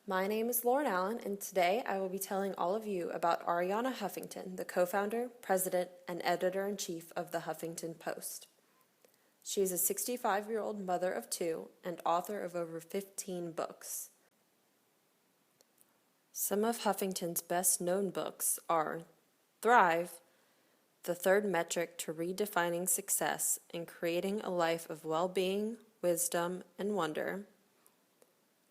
My name is Lauren Allen, and today I will be telling all of you about Arianna Huffington, the co-founder, president, and editor-in-chief of the Huffington Post. She is a 65-year-old mother of two and author of over 15 books. Some of Huffington's best-known books are Thrive, the third metric to redefining success and creating a life of well-being, wisdom, and wonder,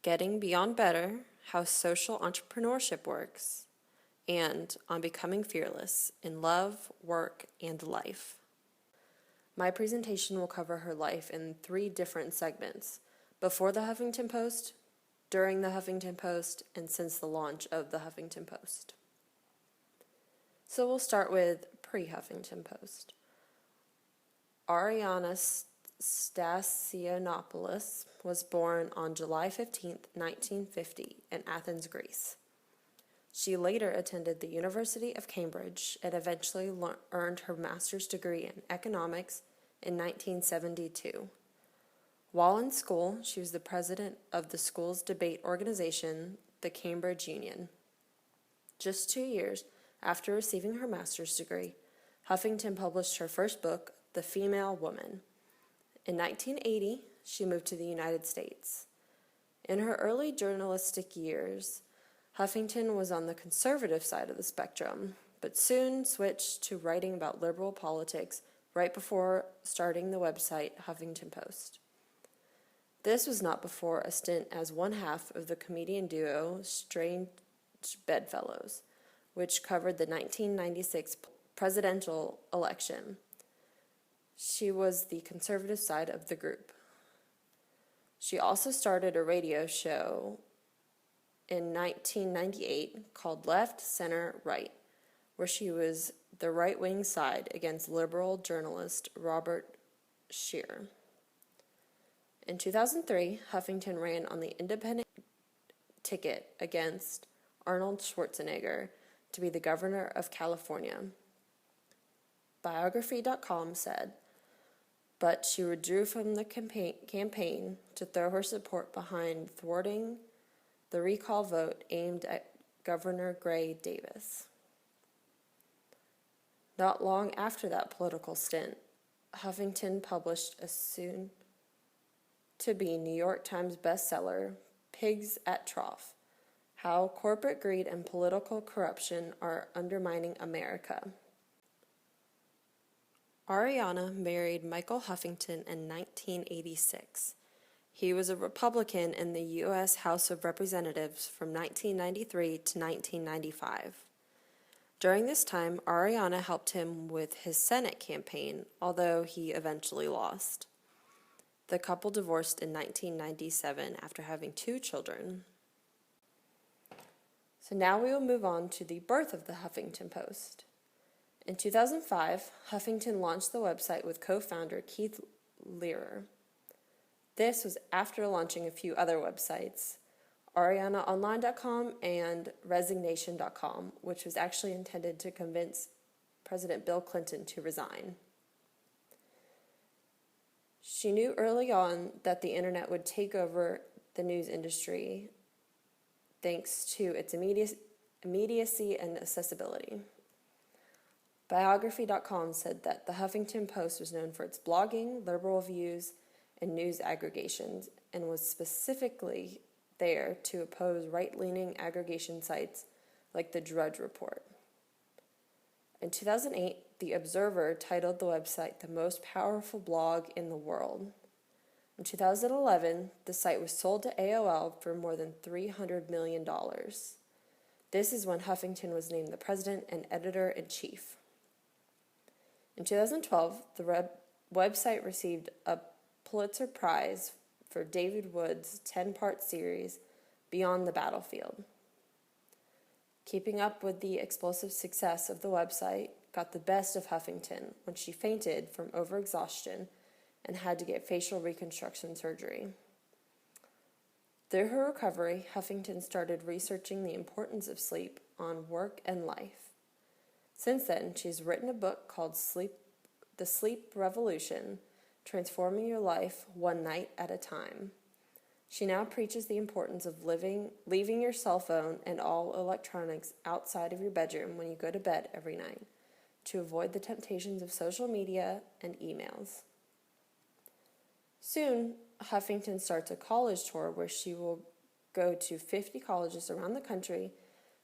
Getting Beyond Better, How Social Entrepreneurship Works, and on Becoming Fearless in Love, Work, and Life. My presentation will cover her life in 3 different segments: before the Huffington Post, during the Huffington Post, and since the launch of the Huffington Post. So we'll start with pre-Huffington Post. Arianna Stasionopoulou was born on July 15, 1950, in Athens, Greece. She later attended the University of Cambridge and eventually earned her master's degree in economics in 1972. While in school, she was the president of the school's debate organization, the Cambridge Union. Just 2 years after receiving her master's degree, Huffington published her first book, The Female Woman. In 1980, she moved to the United States. In her early journalistic years, Huffington was on the conservative side of the spectrum, but soon switched to writing about liberal politics right before starting the website Huffington Post. This was not before a stint as one half of the comedian duo Strange Bedfellows, which covered the 1996 presidential election. She was the conservative side of the group. She also started a radio show in 1998 called Left, Center, Right, where she was the right-wing side against liberal journalist Robert Scheer. In 2003, Huffington ran on the independent ticket against Arnold Schwarzenegger to be the governor of California. Biography.com said, but she withdrew from the campaign to throw her support behind thwarting the recall vote aimed at Governor Gray Davis. Not long after that political stint, Huffington published a soon-to-be New York Times bestseller, Pigs at Trough: How Corporate Greed and Political Corruption Are Undermining America. Arianna married Michael Huffington in 1986. He was a Republican in the U.S. House of Representatives from 1993 to 1995. During this time, Arianna helped him with his Senate campaign, although he eventually lost. The couple divorced in 1997 after having 2 children. So now we will move on to the birth of the Huffington Post. In 2005, Huffington launched the website with co-founder Keith Learer. This was after launching a few other websites, AriannaOnline.com and Resignation.com, which was actually intended to convince President Bill Clinton to resign. She knew early on that the internet would take over the news industry thanks to its immediacy and accessibility. Biography.com said that the Huffington Post was known for its blogging, liberal views, and news aggregations, and was specifically there to oppose right-leaning aggregation sites like the Drudge Report. In 2008, The Observer titled the website the most powerful blog in the world. In 2011, the site was sold to AOL for more than $300 million. This is when Huffington was named the president and editor-in-chief. In 2012, the website received a Pulitzer Prize for David Wood's 10-part series, Beyond the Battlefield. Keeping up with the explosive success of the website got the best of Huffington when she fainted from overexhaustion and had to get facial reconstruction surgery. Through her recovery, Huffington started researching the importance of sleep on work and life. Since then, she's written a book called The Sleep Revolution, Transforming Your Life One Night at a Time. She now preaches the importance of leaving your cell phone and all electronics outside of your bedroom when you go to bed every night to avoid the temptations of social media and emails. Soon, Huffington starts a college tour where she will go to 50 colleges around the country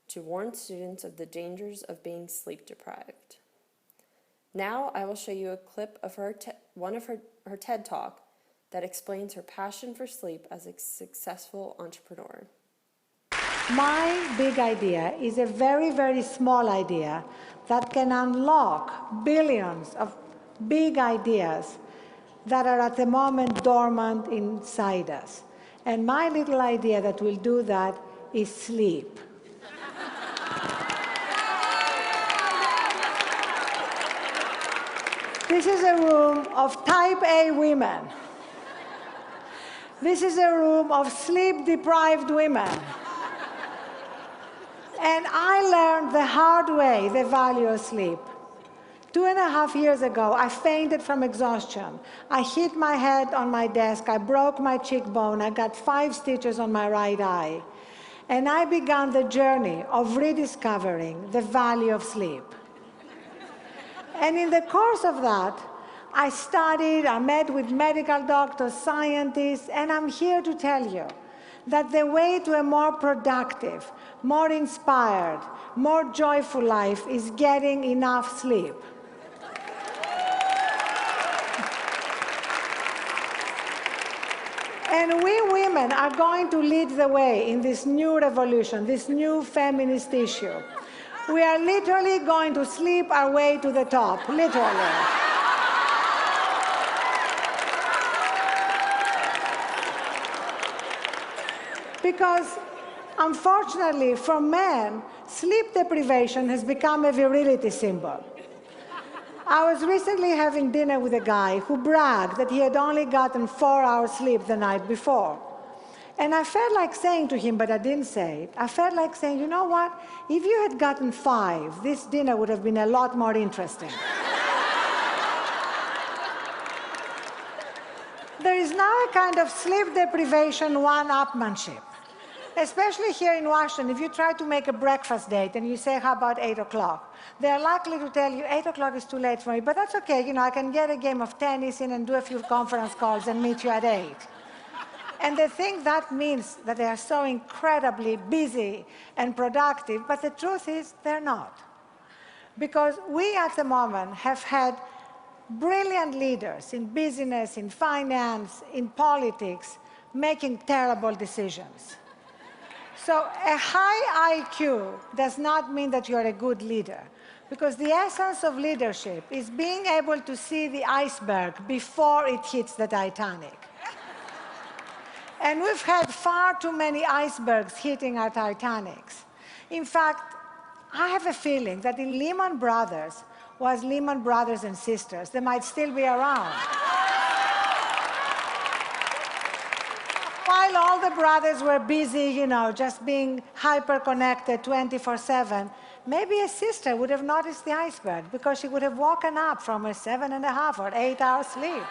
to warn students of the dangers of being sleep deprived. Now I will show you a clip of her TED Talk that explains her passion for sleep as a successful entrepreneur. My big idea is a very, very small idea that can unlock billions of big ideas that are at the moment dormant inside us. And my little idea that will do that is sleep. This is a room of type A women. This is a room of sleep-deprived women. And I learned the hard way the value of sleep. 2.5 years ago, I fainted from exhaustion. I hit my head on my desk, I broke my cheekbone, I got 5 stitches on my right eye. And I began the journey of rediscovering the value of sleep. And in the course of that, I studied, I met with medical doctors, scientists, and I'm here to tell you that the way to a more productive, more inspired, more joyful life is getting enough sleep. And we women are going to lead the way in this new revolution, this new feminist issue. We are literally going to sleep our way to the top, literally. Because, unfortunately, for men, sleep deprivation has become a virility symbol. I was recently having dinner with a guy who bragged that he had only gotten 4 hours sleep the night before. And I felt like saying to him, but I didn't say it, I felt like saying, you know what? If you had gotten 5, this dinner would have been a lot more interesting. There is now a kind of sleep deprivation one-upmanship. Especially here in Washington, if you try to make a breakfast date and you say, how about 8 o'clock? They're likely to tell you, 8 o'clock is too late for me, but that's okay, I can get a game of tennis in and do a few conference calls and meet you at 8. And they think that means that they are so incredibly busy and productive, but the truth is they're not. Because we at the moment have had brilliant leaders in business, in finance, in politics, making terrible decisions. So a high IQ does not mean that you're a good leader, because the essence of leadership is being able to see the iceberg before it hits the Titanic. And we've had far too many icebergs hitting our Titanics. In fact, I have a feeling that in Lehman Brothers was Lehman Brothers and Sisters. They might still be around. While all the brothers were busy, just being hyper-connected 24/7, maybe a sister would have noticed the iceberg because she would have woken up from her 7.5 or 8 hours sleep.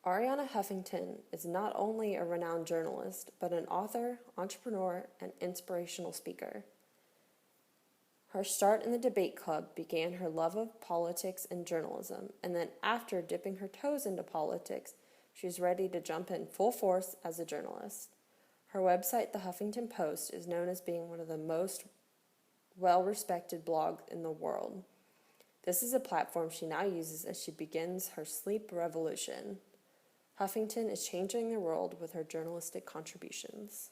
Arianna Huffington is not only a renowned journalist, but an author, entrepreneur, and inspirational speaker. Her start in the debate club began her love of politics and journalism, and then after dipping her toes into politics, she was ready to jump in full force as a journalist. Her website, The Huffington Post, is known as being one of the most well-respected blogs in the world. This is a platform she now uses as she begins her sleep revolution. Huffington is changing the world with her journalistic contributions.